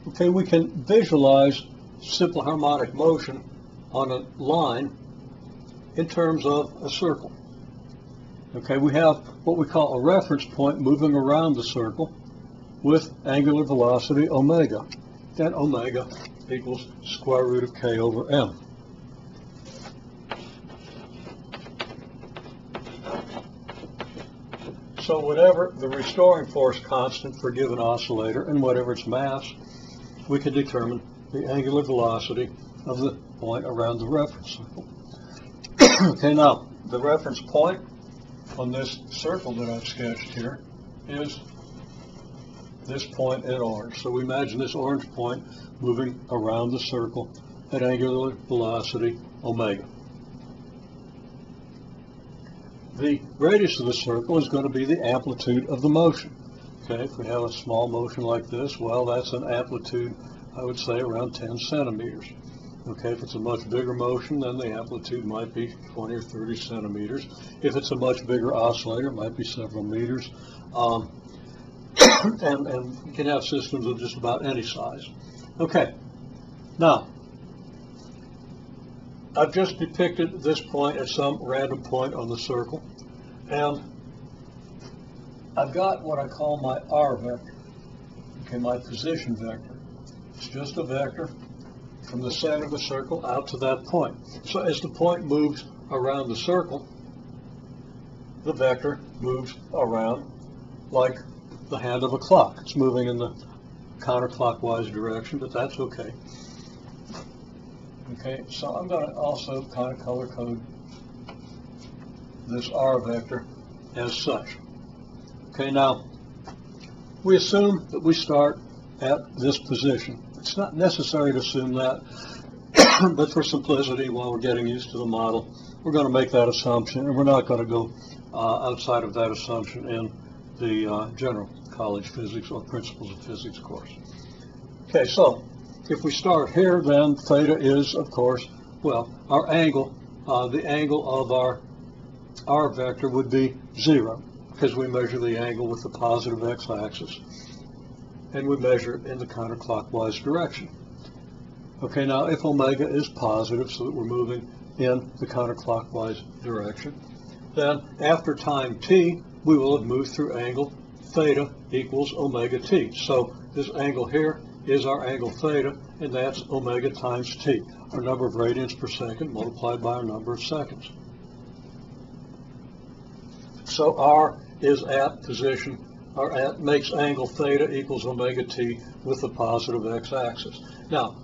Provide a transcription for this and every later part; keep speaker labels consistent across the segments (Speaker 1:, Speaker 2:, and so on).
Speaker 1: Okay, we can visualize simple harmonic motion on a line in terms of a circle. Okay, we have what we call a reference point moving around the circle with angular velocity omega. And omega equals square root of k over m. So whatever the restoring force constant for a given oscillator and whatever its mass, we can determine the angular velocity of the point around the reference circle. Okay, now the reference point on this circle that I've sketched here is this point in orange. So we imagine this orange point moving around the circle at angular velocity omega. The radius of the circle is going to be the amplitude of the motion. Okay, if we have a small motion like this, well, that's an amplitude, I would say, around 10 centimeters. Okay, if it's a much bigger motion, then the amplitude might be 20 or 30 centimeters. If it's a much bigger oscillator, it might be several meters. And you can have systems of just about any size. Okay, now, I've just depicted this point at some random point on the circle, and I've got what I call my R vector, okay, my position vector. It's just a vector from the center of the circle out to that point. So as the point moves around the circle, the vector moves around like the hand of a clock. It's moving in the counterclockwise direction, but that's okay. Okay, so I'm going to also kind of color code this R vector as such. Okay, now we assume that we start at this position. It's not necessary to assume that, but for simplicity, while we're getting used to the model, we're going to make that assumption, and we're not going to go outside of that assumption in the general college physics or principles of physics course. Okay, so if we start here, then theta is, of course, well, our angle, the angle of our R vector would be 0, because we measure the angle with the positive x-axis, and we measure it in the counterclockwise direction. Okay, now if omega is positive, so that we're moving in the counterclockwise direction, then after time t, we will have moved through angle theta equals omega t. So this angle here is our angle theta, and that's omega times t, our number of radians per second multiplied by our number of seconds. So R is at position, or at makes angle theta equals omega t with the positive x-axis. Now,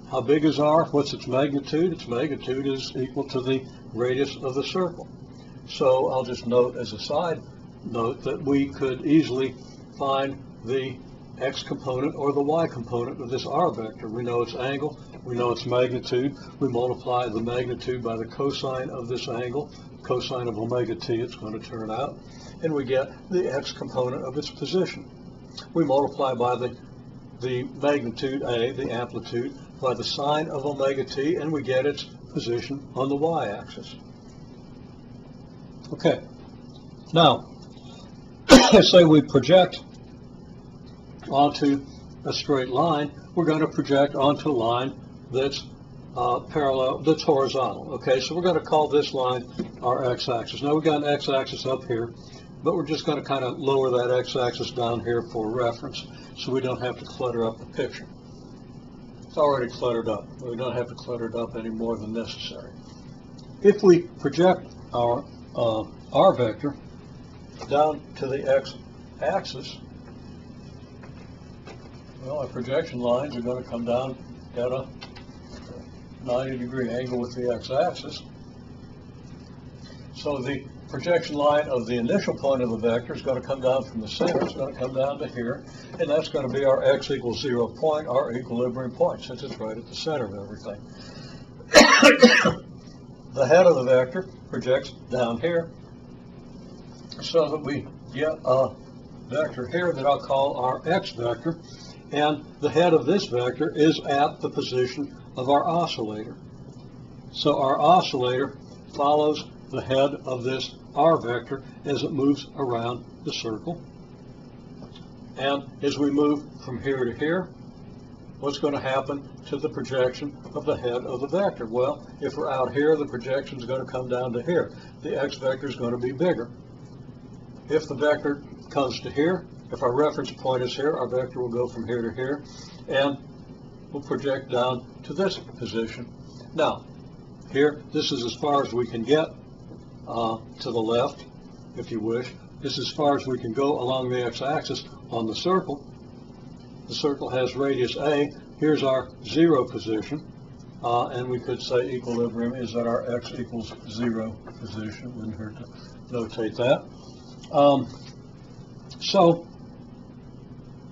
Speaker 1: how big is R? What's its magnitude? Its magnitude is equal to the radius of the circle. So I'll just note as a side note that we could easily find the x component or the y component of this R vector. We know its angle, we know its magnitude, we multiply the magnitude by the cosine of this angle, cosine of omega t it's going to turn out, and we get the x component of its position. We multiply by the magnitude A, the amplitude, by the sine of omega t, and we get its position on the y-axis. Okay, now, say we project onto a straight line, we're going to project onto a line that's parallel, that's horizontal. Okay, so we're going to call this line our x-axis. Now we've got an x-axis up here, but we're just going to kind of lower that x-axis down here for reference so we don't have to clutter up the picture. It's already cluttered up. We don't have to clutter it up any more than necessary. If we project our R vector down to the x-axis, well, our projection lines are going to come down at a 90-degree angle with the x-axis. So the projection line of the initial point of the vector is going to come down from the center. It's going to come down to here, and that's going to be our x equals 0 point, our equilibrium point, since it's right at the center of everything. The head of the vector projects down here, so that we get a vector here that I'll call our x vector, and the head of this vector is at the position of our oscillator. So our oscillator follows the head of this R vector as it moves around the circle. And as we move from here to here, what's going to happen to the projection of the head of the vector? Well, if we're out here, the projection is going to come down to here. The x vector is going to be bigger. If the vector comes to here, if our reference point is here, our vector will go from here to here, and will project down to this position. Now, here, this is as far as we can get to the left, if you wish. This is as far as we can go along the x-axis on the circle. The circle has radius a. Here's our 0 position, and we could say equilibrium is at our x equals 0 position. Wouldn't hurt to notate that. So,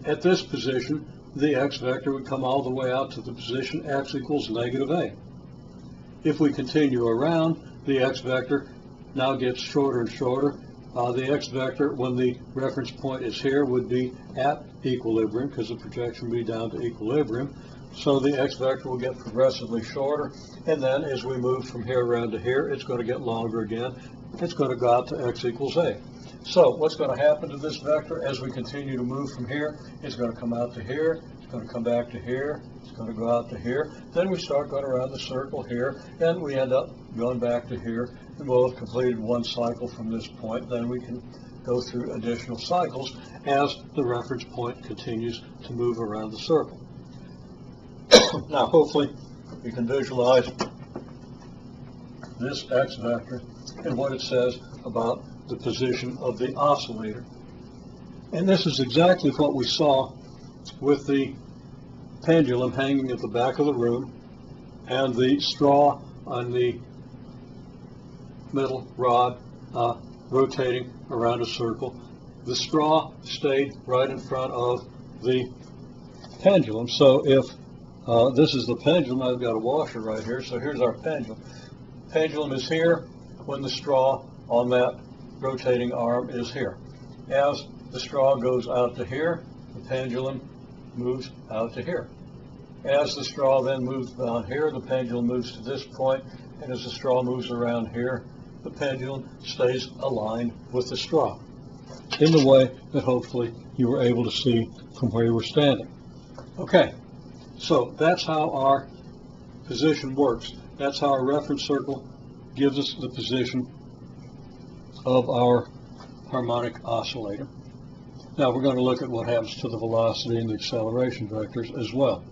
Speaker 1: at this position, the x vector would come all the way out to the position x equals negative a. If we continue around, the x vector now gets shorter and shorter. The x vector, when the reference point is here, would be at equilibrium because the projection would be down to equilibrium. So the x vector will get progressively shorter, and then as we move from here around to here, it's going to get longer again. It's going to go out to x equals a. So what's going to happen to this vector as we continue to move from here? It's going to come out to here, it's going to come back to here, it's going to go out to here. Then we start going around the circle here, and we end up going back to here, and we'll have completed one cycle from this point. Then we can go through additional cycles as the reference point continues to move around the circle. Now, hopefully, you can visualize this x vector and what it says about the position of the oscillator. And this is exactly what we saw with the pendulum hanging at the back of the room and the straw on the middle rod rotating around a circle. The straw stayed right in front of the pendulum. So if this is the pendulum, I've got a washer right here, so here's our pendulum. Pendulum is here when the straw on that rotating arm is here. As the straw goes out to here, the pendulum moves out to here. As the straw then moves down here, the pendulum moves to this point, and as the straw moves around here, the pendulum stays aligned with the straw in the way that hopefully you were able to see from where you were standing. Okay, so that's how our position works. That's how our reference circle gives us the position of our harmonic oscillator. Now we're going to look at what happens to the velocity and the acceleration vectors as well.